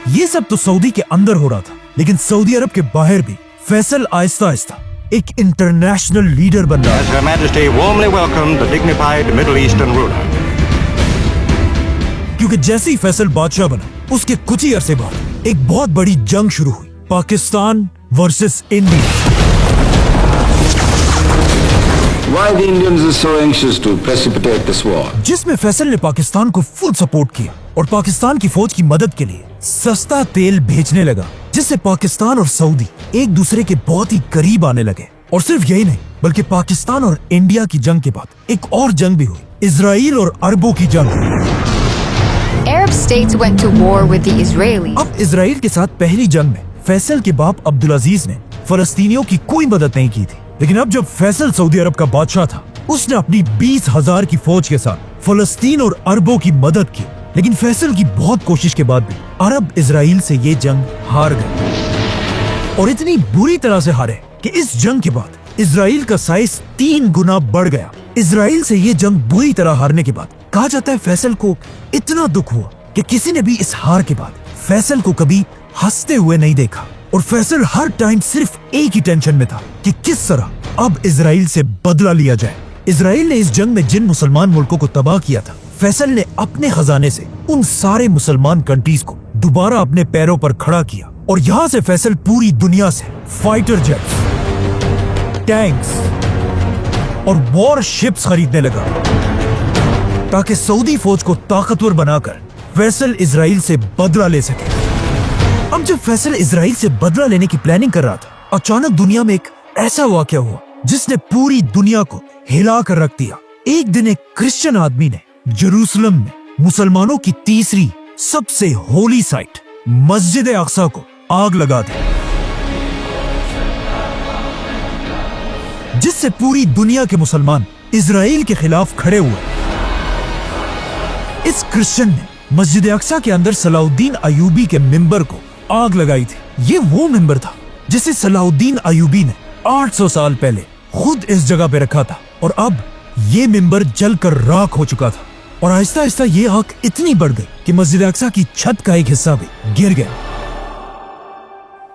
ये सब तो सऊदी के अंदर हो रहा था, लेकिन सऊदी अरब के बाहर भी फैसल आहिस्ता आहिस्ता एक इंटरनेशनल लीडर बन रहा है। Her Majesty warmly welcomed the dignified Middle Eastern ruler. क्योंकि जैसे ही फैसल बादशाह बना, उसके कुछ ही अरसे बाद एक बहुत बड़ी जंग शुरू हुई Pakistan versus India. Why the Indians are so anxious to precipitate this war? जिसमें फैसल ने पाकिस्तान को फुल सपोर्ट किया और पाकिस्तान की फौज की मदद के लिए सस्ता तेल भेजने लगा, जिससे पाकिस्तान और सऊदी एक दूसरे के बहुत ही करीब आने लगे। और सिर्फ यही नहीं, बल्कि पाकिस्तान और इंडिया की जंग के बाद एक और जंग भी हुई, इजराइल और अरबों की जंग। Arab states went to war with the Israelis. अब इजराइल के साथ पहली जंग में फैसल के बाप अब्दुल अजीज ने फलस्तीनियों की कोई मदद नहीं की थी, लेकिन अब जब फैसल सऊदी अरब का बादशाह था, उसने अपनी 20,000 की फौज के साथ फलस्तीन और अरबों की मदद की। लेकिन फैसल की बहुत कोशिश के बाद भी अरब इजराइल से ये जंग हार गए, और इतनी बुरी तरह से हारे कि इस जंग के बाद इजराइल का साइज 3 गुना बढ़ गया। इजराइल से ये जंग बुरी तरह हारने के बाद कहा जाता है फैसल को इतना दुख हुआ कि किसी ने भी इस हार के बाद फैसल को कभी हंसते हुए नहीं देखा, और फैसल हर टाइम सिर्फ एक ही टेंशन में था कि किस तरह अब इजराइल से बदला लिया जाए। इजराइल ने इस जंग में जिन मुसलमान मुल्कों को तबाह किया था, फैसल ने अपने खजाने से उन सारे मुसलमान कंट्रीज को दोबारा अपने पैरों पर खड़ा किया, और यहाँ से फैसल पूरी दुनिया से फाइटर जेट्स, टैंक्स और वॉर शिप्स खरीदने लगा, ताकि सऊदी फौज को ताकतवर बनाकर फैसल इजराइल से बदला ले सके। अब जब फैसल इजराइल से बदला लेने की प्लानिंग कर रहा था, अचानक दुनिया में एक ऐसा वाकया हुआ जिसने पूरी दुनिया को हिला कर रख दिया। एक दिन एक क्रिश्चियन आदमी ने जेरूसलम में मुसलमानों की तीसरी सबसे होली साइट मस्जिद अक्सा को आग लगा दी, जिससे पूरी दुनिया के मुसलमान इजराइल के खिलाफ खड़े हुए। इस क्रिश्चियन ने मस्जिद अक्सा के अंदर सलाउद्दीन अयूबी के मिंबर को आग लगाई थी। ये वो मिंबर था जिसे सलाउद्दीन अयूबी ने 800 साल पहले खुद इस जगह पे रखा था, और अब ये मिंबर जलकर राख हो चुका था, और आहिस्ता आहिस्ता ये आग इतनी बढ़ गई कि मस्जिद अक्सा की छत का एक हिस्सा भी गिर गया।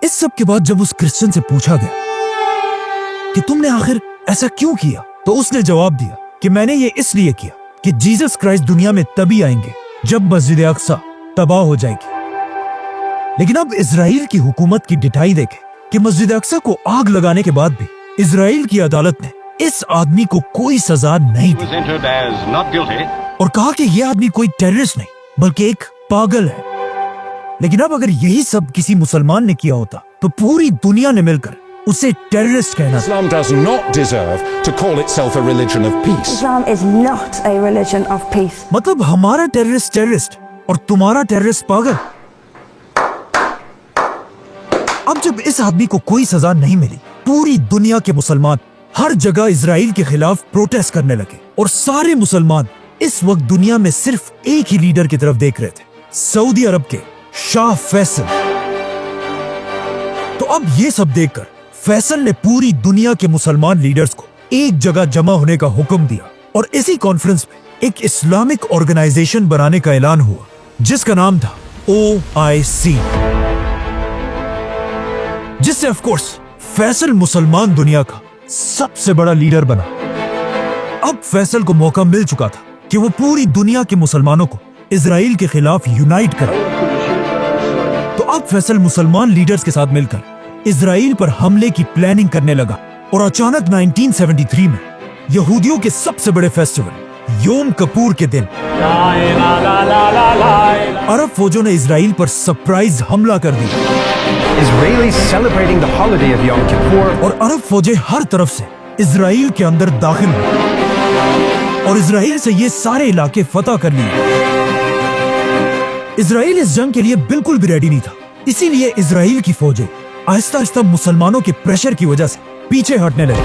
इस सब के बाद जब उस क्रिश्चियन से पूछा गया कि तुमने आखिर ऐसा क्यों किया, तो उसने जवाब दिया कि मैंने ये इसलिए किया कि जीसस क्राइस्ट दुनिया में तभी आएंगे जब मस्जिद अक्सा तबाह हो जाएगी। लेकिन अब इजराइल की हुकूमत की डिठाई देखे कि मस्जिद अक्सा को आग लगाने के बाद भी इजराइल की अदालत ने इस आदमी को कोई सजा नहीं दी, और कहा कि यह आदमी कोई टेररिस्ट नहीं बल्कि एक पागल है। लेकिन अब अगर यही सब किसी मुसलमान ने किया होता तो पूरी दुनिया ने मिलकर उसे टेररिस्ट कहना। Islam does not deserve to call itself a religion of peace. Islam is not a religion of peace. मतलब हमारा टेररिस्ट टेररिस्ट और तुम्हारा टेररिस्ट पागल। अब जब इस आदमी को कोई सजा नहीं मिली, पूरी दुनिया के मुसलमान हर जगह इजराइल के खिलाफ प्रोटेस्ट करने लगे, और सारे मुसलमान इस वक्त दुनिया में सिर्फ एक ही लीडर की तरफ देख रहे थे, सऊदी अरब के शाह फैसल। तो अब ये सब देखकर फैसल ने पूरी दुनिया के मुसलमान लीडर्स को एक जगह जमा होने का हुक्म दिया, और इसी कॉन्फ्रेंस में एक इस्लामिक ऑर्गेनाइजेशन बनाने का ऐलान हुआ, जिसका नाम था OIC, जिससे ऑफ कोर्स फैसल मुसलमान दुनिया का सबसे बड़ा लीडर बना। अब फैसल को मौका मिल चुका था कि वो पूरी दुनिया के मुसलमानों को इजराइल के खिलाफ यूनाइट करे। तो अब फैसल मुसलमान लीडर्स के साथ मिलकर इजराइल पर हमले की प्लानिंग करने लगा, और अचानक 1973 में यहूदियों के सबसे बड़े फेस्टिवल योम कपूर के दिन अरब फौजों ने इजराइल पर सरप्राइज हमला कर दिया। Israelis celebrating the holiday of Yom Kippur. और अरब फौजें हर तरफ से इजराइल के अंदर दाखिल हुई, और इजराइल से ये सारे इलाके फतह कर लिए। इजराइल इस जंग के लिए बिल्कुल भी रेडी नहीं था, इसीलिए इजराइल की फौजें आहिस्ता आहिस्ता मुसलमानों के प्रेशर की वजह से पीछे हटने लगे।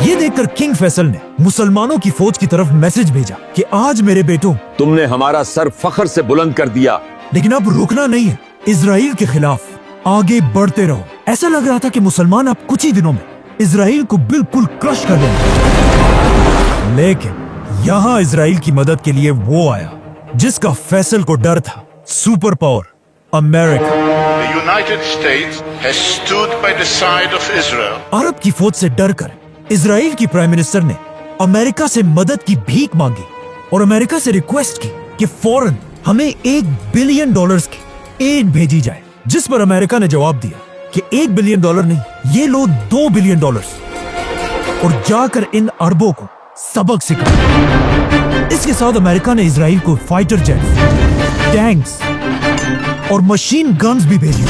ये देखकर किंग फैसल ने मुसलमानों की फौज की तरफ मैसेज भेजा कि आज मेरे बेटों, तुमने हमारा सर फख्र से बुलंद कर दिया, लेकिन अब रुकना नहीं है, इजराइल के खिलाफ आगे बढ़ते रहो। ऐसा लग रहा था कि मुसलमान अब कुछ ही दिनों में इजराइल को बिल्कुल क्रश कर देंगे। लेकिन यहाँ इजराइल की मदद के लिए वो आया जिसका फैसल को डर था, super power America. The United States has stood by the side of Israel. अरब की फौज से डरकर इजराइल की प्राइम मिनिस्टर ने अमेरिका से मदद की भीख मांगी, और अमेरिका से रिक्वेस्ट की कि फौरन हमें $1 बिलियन की एड भेजी जाए, जिस पर अमेरिका ने जवाब दिया कि $1 बिलियन नहीं, ये लो $2 बिलियन और जाकर इन अरबों को सबक सिखा। इसके साथ अमेरिका ने इजराइल को फाइटर जेट्स, टैंक्स और मशीन गन्स भी भेजी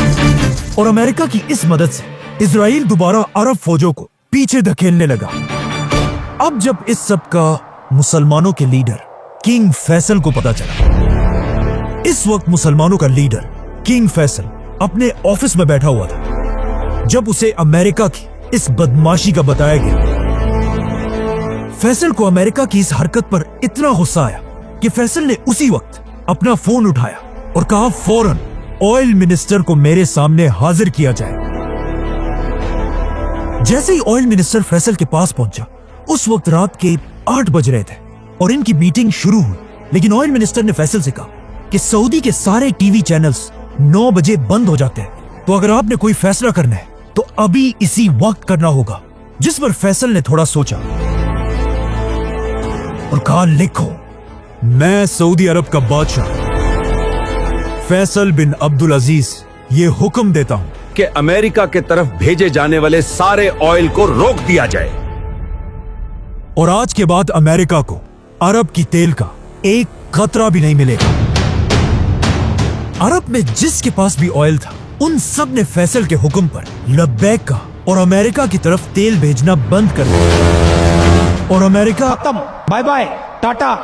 और अमेरिका की इस मदद से इजराइल दोबारा अरब फौजों को पीछे धकेलने लगा। अब जब इस सब का मुसलमानों के लीडर किंग फैसल को पता चला, इस वक्त मुसलमानों का लीडर किंग फैसल अपने ऑफिस में बैठा हुआ था जब उसे अमेरिका की इस बदमाशी का बताया गया। फैसल को अमेरिका की इस हरकत पर इतना गुस्सा आया कि फैसल ने उसी वक्त अपना फोन उठाया और कहा फौरन ऑयल मिनिस्टर को मेरे सामने हाजिर किया जाए। जैसे ही ऑयल मिनिस्टर फैसल के पास पहुंचा, उस वक्त रात के 8 बज रहे थे और इनकी मीटिंग शुरू हुई। लेकिन ऑयल मिनिस्टर ने फैसल से कहा कि सऊदी के सारे टीवी चैनल्स 9 बजे बंद हो जाते हैं, तो अगर आपने कोई फैसला करना है तो अभी इसी वक्त करना होगा। जिस पर फैसल ने थोड़ा सोचा और कहा, लिखो, मैं सऊदी अरब का बादशाह फैसल बिन अब्दुल अजीज ये हुक्म देता हूं कि अमेरिका के तरफ भेजे जाने वाले सारे ऑयल को रोक दिया जाए और आज के बाद अमेरिका को अरब की तेल का एक कतरा भी नहीं मिलेगा। अरब में जिसके पास भी ऑयल था, उन सब ने फैसल के हुक्म पर लब्बैक कहा और अमेरिका की तरफ तेल भेजना बंद कर दिया। और अमेरिका खत्म, बाय बाय, टाटा,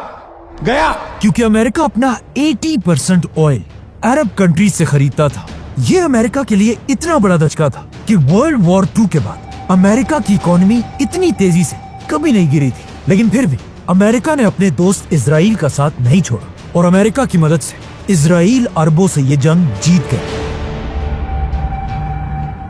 गया। क्योंकि अमेरिका अपना 80% ऑयल अरब कंट्रीज से खरीदता था। ये अमेरिका के लिए इतना बड़ा धचका था कि वर्ल्ड वॉर 2 के बाद अमेरिका की इकोनॉमी इतनी तेजी से कभी नहीं गिरी थी। लेकिन फिर भी अमेरिका ने अपने दोस्त इजराइल का साथ नहीं छोड़ा और अमेरिका की मदद से इजराइल अरबों से ये जंग जीत गया।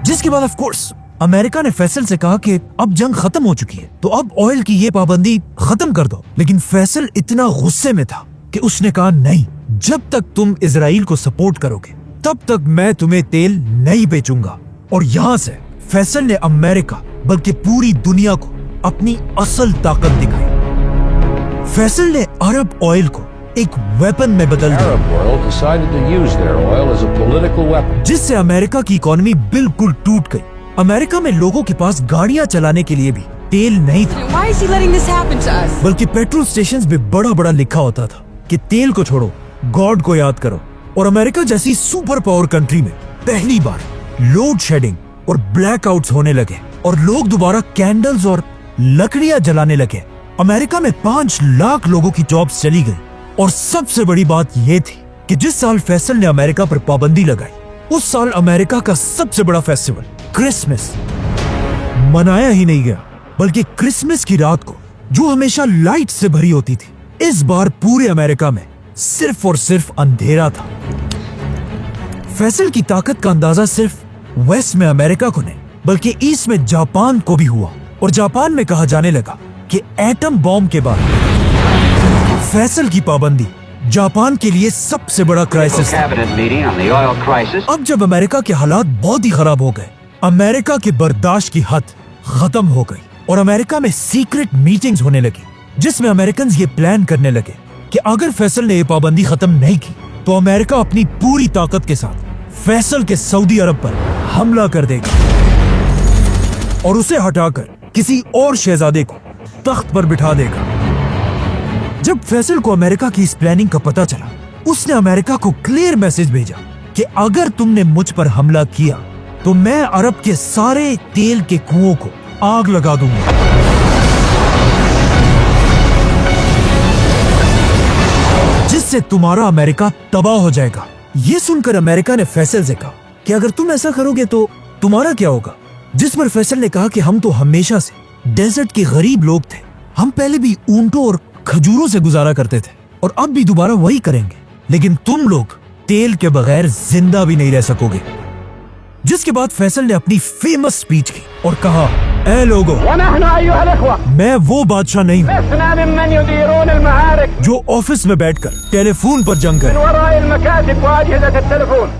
जिसके बाद ऑफ कोर्स अमेरिका ने फैसल से कहा कि अब जंग खत्म हो चुकी है, तो अब ऑयल की ये पाबंदी खत्म कर दो। लेकिन फैसल इतना गुस्से में था कि उसने कहा, नहीं, जब तक तुम इजराइल को सपोर्ट करोगे तब तक मैं तुम्हें तेल नहीं बेचूंगा। और यहां से फैसल ने अमेरिका बल्कि पूरी दुनिया को अपनी असल ताकत दिखाई। फैसल ने अरब ऑयल को एक वेपन में बदल दिया, जिससे अमेरिका की इकोनॉमी बिल्कुल टूट गई। अमेरिका में लोगों के पास गाड़ियां चलाने के लिए भी तेल नहीं था, बल्कि पेट्रोल स्टेशंस में बड़ा बड़ा लिखा होता था कि तेल को छोड़ो, गॉड को याद करो। और अमेरिका जैसी सुपर पावर कंट्री में पहली बार लोड शेडिंग और ब्लैकआउट्स होने लगे और लोग दोबारा कैंडल्स और लकड़ियां जलाने लगे। अमेरिका में 5 लाख लोगों की जॉब्स चली गई। और सबसे बड़ी बात यह थी कि जिस साल फैसल ने अमेरिका पर पाबंदी लगाई, उस साल अमेरिका का सबसे बड़ा फेस्टिवल क्रिसमस मनाया ही नहीं गया, बल्कि क्रिसमस की रात को, जो हमेशा लाइट से भरी होती थी, इस बार पूरे अमेरिका में सिर्फ और सिर्फ अंधेरा था। फैसल की ताकत का अंदाजा सिर्फ वेस्ट में अमेरिका को नहीं, बल्कि ईस्ट में जापान को भी हुआ। और जापान में कहा जाने लगा कि एटम बॉम्ब के बाद फैसल की पाबंदी जापान के लिए सबसे बड़ा क्राइसिस था। अब जब अमेरिका के हालात बहुत ही खराब हो गए, अमेरिका की बर्दाश्त की हद खत्म हो गई और अमेरिका में सीक्रेट मीटिंग्स होने लगी, जिसमें अमेरिकन ये प्लान करने लगे कि अगर फैसल ने ये पाबंदी खत्म नहीं की तो अमेरिका अपनी पूरी ताकत के साथ फैसल के सऊदी अरब पर हमला कर देगा और उसे हटाकर किसी और शहजादे को तख्त पर बिठा देगा। जब फैसल को अमेरिका की इस प्लानिंग का पता चला, उसने अमेरिका को क्लियर मैसेज भेजा कि अगर तुमने मुझ पर हमला किया तो मैं अरब के सारे तेल के कुओं को आग लगा दूंगा। जिससे तुम्हारा अमेरिका तबाह हो जाएगा। ये सुनकर अमेरिका ने फैसल से कहा कि अगर तुम ऐसा करोगे तो तुम्हारा क्या होगा। जिस पर फैसल ने कहा कि हम तो हमेशा से डेजर्ट के गरीब लोग थे, हम पहले भी ऊंटों और खजूरों से गुजारा करते थे और अब भी दोबारा वही करेंगे, लेकिन तुम लोग तेल के बगैर जिंदा भी नहीं रह सकोगे। जिसके बाद फैसल ने अपनी फेमस स्पीच की और कहा, ऐ लोगों, मैं वो बादशाह नहीं हूँ जो ऑफिस में बैठकर टेलीफोन पर जंग करे,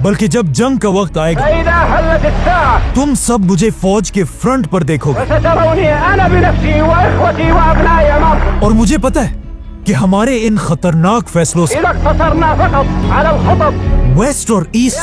बल्कि जब जंग का वक्त आएगा तुम सब मुझे फौज के फ्रंट पर देखोगे। और मुझे पता है कि हमारे इन खतरनाक फैसलों से वेस्ट और ईस्ट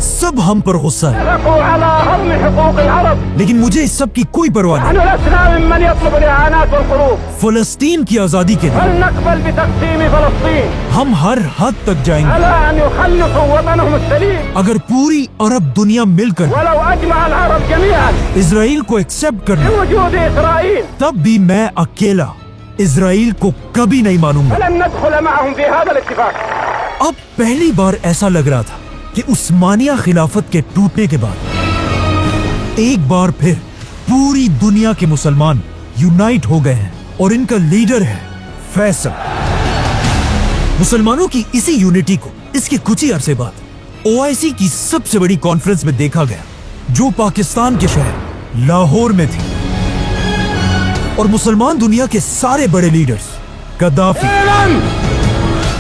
सब अब हम पर गुस्सा है, اتفقوا على هضم حقوق العرب. लेकिन मुझे इस सब की कोई परवाह नहीं. نحن لسنا ممن يطلب الإعانات والحروب. फलस्तीन की आजादी के लिए فلنقبل بتقسيم فلسطين हम हर हद तक जाएंगे على أن يخلصوا وطنهم السليم. अगर पूरी अरब दुनिया मिलकर ولو أجمع العرب جميعا इसराइल को एक्सेप्ट कर ले, بوجود إسرائيل तब भी मैं अकेला इसराइल को कभी नहीं मानूंगा. فلن ندخل معهم في هذا الاتفاق. अब पहली बार ऐसा लग रहा था कि उस्मानिया खिलाफत के टूटने के बाद एक बार फिर पूरी दुनिया के मुसलमान यूनाइट हो गए हैं और इनका लीडर है फैसल. मुसलमानों की इसी यूनिटी को इसके कुछ ही अरसे बाद OIC की सबसे बड़ी कॉन्फ्रेंस में देखा गया, जो पाकिस्तान के शहर लाहौर में थी. और मुसलमान दुनिया के सारे बड़े लीडर्स गद्दाफी,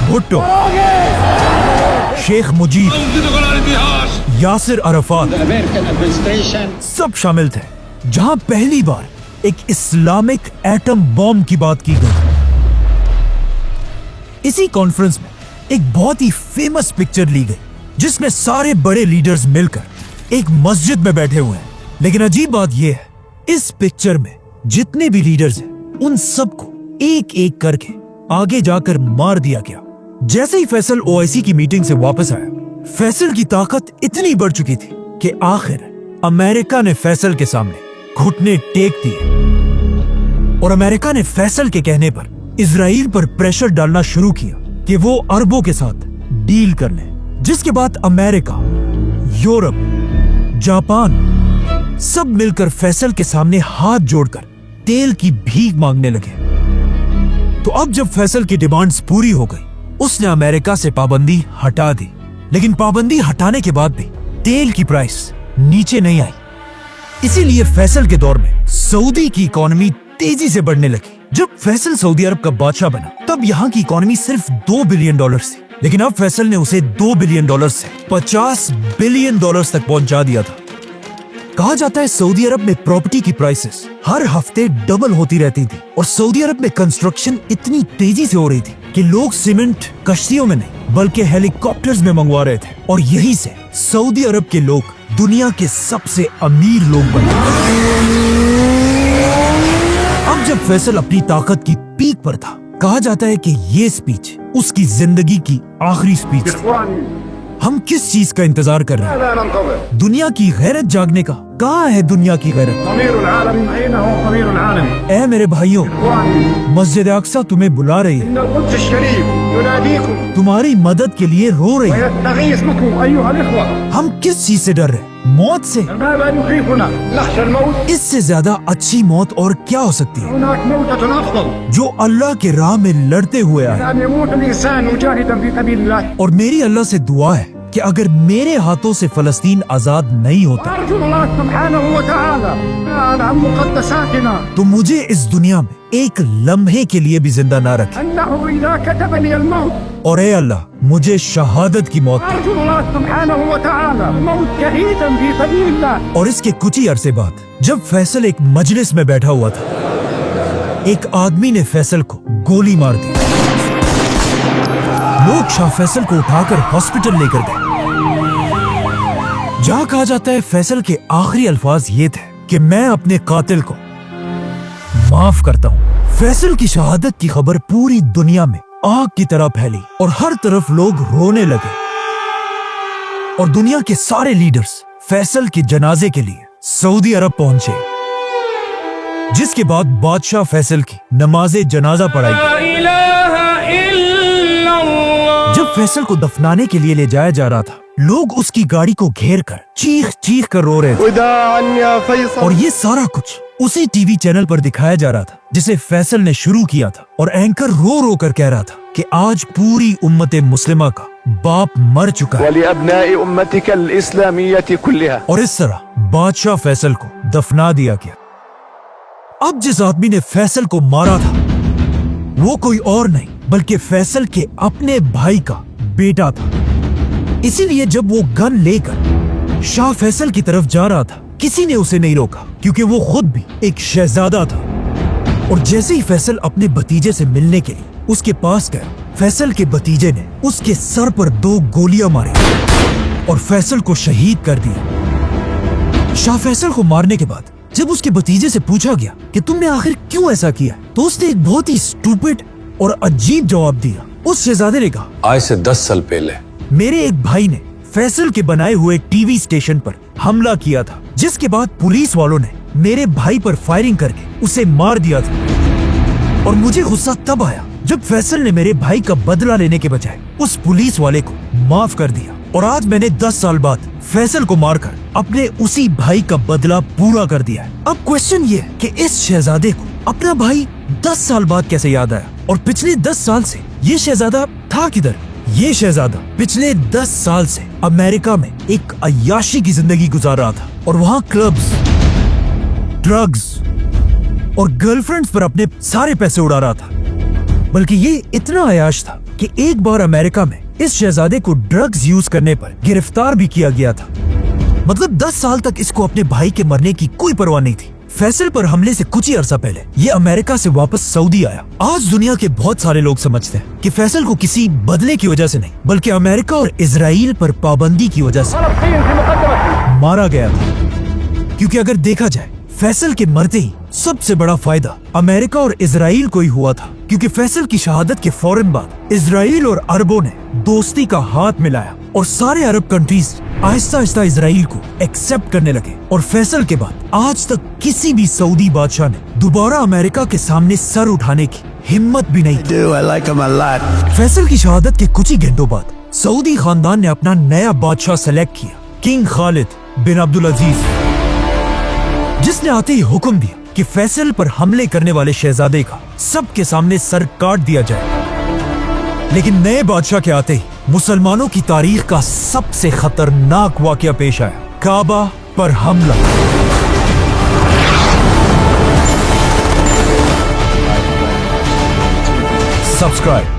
भुट्टो, शेख मुजीब, यासिर अरफात सब शामिल थे, जहां पहली बार एक इस्लामिक एटम बॉम्ब की बात की गई. इसी कॉन्फ्रेंस में एक बहुत ही फेमस पिक्चर ली गई, जिसमें सारे बड़े लीडर्स मिलकर एक मस्जिद में बैठे हुए हैं. लेकिन अजीब बात यह है, इस पिक्चर में जितने भी लीडर्स हैं उन सबको एक एक करके आगे जाकर मार दिया गया. जैसे ही फैसल OIC की मीटिंग से वापस आया, फैसल की ताकत इतनी बढ़ चुकी थी कि आखिर अमेरिका ने फैसल के सामने घुटने टेक दिए और अमेरिका ने फैसल के कहने पर इजराइल पर प्रेशर डालना शुरू किया कि वो अरबों के साथ डील कर ले. जिसके बाद अमेरिका, यूरोप, जापान सब मिलकर फैसल के सामने हाथ जोड़कर तेल की भीख मांगने लगे. तो अब जब फैसल की डिमांड्स पूरी हो गई, उसने अमेरिका से पाबंदी हटा दी. लेकिन पाबंदी हटाने के बाद भी तेल की प्राइस नीचे नहीं आई. इसीलिए फैसल के दौर में सऊदी की इकोनॉमी तेजी से बढ़ने लगी. जब फैसल सऊदी अरब का बादशाह बना, तब यहाँ की इकोनॉमी सिर्फ $2 बिलियन थी, लेकिन अब फैसल ने उसे $2 बिलियन से $50 बिलियन तक पहुंचा दिया था. कहा जाता है सऊदी अरब में प्रॉपर्टी की प्राइसेस हर हफ्ते डबल होती रहती थी और सऊदी अरब में कंस्ट्रक्शन इतनी तेजी से हो रही थी कि लोग सीमेंट कश्तियों में नहीं बल्कि हेलीकॉप्टर्स में मंगवा रहे थे. और यहीं से सऊदी अरब के लोग दुनिया के सबसे अमीर लोग बने. अब जब फैसल अपनी ताकत की पीक पर था, कहा जाता है कि ये स्पीच उसकी जिंदगी की आखिरी स्पीच थी. हम किस चीज का इंतजार कर रहे हैं? दुनिया की गैरत जागने का. कहाँ है दुनिया की गैरत? ऐ मेरे भाइयों, मस्जिद अक्सा तुम्हें बुला रही है, तुम्हारी मदद के लिए रो रही है. हम किस चीज से डर रहे हैं? मौत से. इससे ज्यादा अच्छी मौत और क्या हो सकती है? जो अल्लाह के राह में लड़ते हुए आए. और मेरी अल्लाह से दुआ है कि अगर मेरे हाथों से फलस्तीन आजाद नहीं होता तो मुझे इस दुनिया में एक लम्हे के लिए भी जिंदा ना रखे. और ए अल्लाह, मुझे शहादत की मौत दे. और इसके कुछ ही अरसे बाद जब फैसल एक मजलिस में बैठा हुआ था, एक आदमी ने फैसल को गोली मार दी. लोग शाह फैसल को उठाकर हॉस्पिटल लेकर गए, जहां कहा जाता है फैसल के आखिरी अल्फाज ये थे कि मैं अपने कातिल को माफ करता हूँ. फैसल की शहादत की खबर पूरी दुनिया में आग की तरह फैली और हर तरफ लोग रोने लगे. और दुनिया के सारे लीडर्स फैसल के जनाजे के लिए सऊदी अरब पहुंचे, जिसके बाद बादशाह फैसल की नमाजे जनाजा पढ़ाई गई. जब फैसल को दफनाने के लिए ले जाया जा रहा था, लोग उसकी गाड़ी को घेर कर चीख चीख कर रो रहे थे. और ये सारा कुछ उसी टीवी चैनल पर दिखाया जा रहा था जिसे फैसल ने शुरू किया था. और एंकर रो रो कर कह रहा था कि आज पूरी उम्मत मुस्लिमा का बाप मर चुका है. और इस तरह बादशाह फैसल को दफना दिया गया. अब जिस आदमी ने फैसल को मारा था वो कोई और नहीं बल्कि फैसल के अपने भाई का बेटा था. इसीलिए जब वो गन लेकर शाह फैसल की तरफ जा रहा था, किसी ने उसे नहीं रोका, क्योंकि वो खुद भी एक शहजादा था. और जैसे ही फैसल अपने भतीजे से मिलने के लिए उसके पास गया, फैसल के भतीजे ने उसके सर पर 2 गोलियां मारी और फैसल को शहीद कर दिया। शाह फैसल को मारने के बाद जब उसके भतीजे से पूछा गया कि तुमने आखिर क्यों ऐसा किया, तो उसने एक बहुत ही स्टूपिड और अजीब जवाब दिया। उस शहजादे ने कहा, आज से 10 साल पहले मेरे एक भाई ने फैसल के बनाए हुए टीवी स्टेशन पर हमला किया था, जिसके बाद पुलिस वालों ने मेरे भाई पर फायरिंग करके उसे मार दिया था। और मुझे गुस्सा तब आया जब फैसल ने मेरे भाई का बदला लेने के बजाय उस पुलिस वाले को माफ कर दिया। और आज मैंने 10 साल बाद फैसल को मारकर अपने उसी भाई का बदला पूरा कर दिया है। अब क्वेश्चन ये है कि इस शहजादे को अपना भाई 10 साल बाद कैसे याद आया, और पिछले 10 साल से ये शहजादा था किधर? ये शहजादा पिछले 10 साल से अमेरिका में एक अय्याशी की जिंदगी गुजार रहा था और वहाँ क्लब्स, ड्रग्स और गर्लफ्रेंड्स पर अपने सारे पैसे उड़ा रहा था। बल्कि ये इतना अय्याश था कि एक बार अमेरिका में इस शहजादे को ड्रग्स यूज करने पर गिरफ्तार भी किया गया था। मतलब 10 साल तक इसको अपने भाई के मरने की कोई परवाह नहीं थी। फैसल पर हमले से कुछ ही अरसा पहले ये अमेरिका से वापस सऊदी आया। आज दुनिया के बहुत सारे लोग समझते हैं कि फैसल को किसी बदले की वजह से नहीं, बल्कि अमेरिका और इजराइल पर पाबंदी की वजह से मारा गया था। क्योंकि अगर देखा जाए, फैसल के मरते ही सबसे बड़ा फायदा अमेरिका और इजराइल को ही हुआ था, क्योंकि फैसल की शहादत के फौरन बाद इजराइल और अरबों ने दोस्ती का हाथ मिलाया और सारे अरब कंट्रीज आहिस्ता आहिस्ता इजराइल को एक्सेप्ट करने लगे। और फैसल के बाद आज तक किसी भी सऊदी बादशाह ने दोबारा अमेरिका के सामने सर उठाने की हिम्मत भी नहीं की। फैसल की शहादत के कुछ ही घंटों बाद सऊदी खानदान ने अपना नया बादशाह सेलेक्ट किया, किंग खालिद बिन अब्दुल अजीज, जिसने आते ही हुक्म दिया कि फैसल पर हमले करने वाले शहजादे का सबके सामने सर काट दिया जाए। लेकिन नए बादशाह के आते ही मुसलमानों की तारीख का सबसे खतरनाक वाकया पेश आया, काबा पर हमला। सब्सक्राइब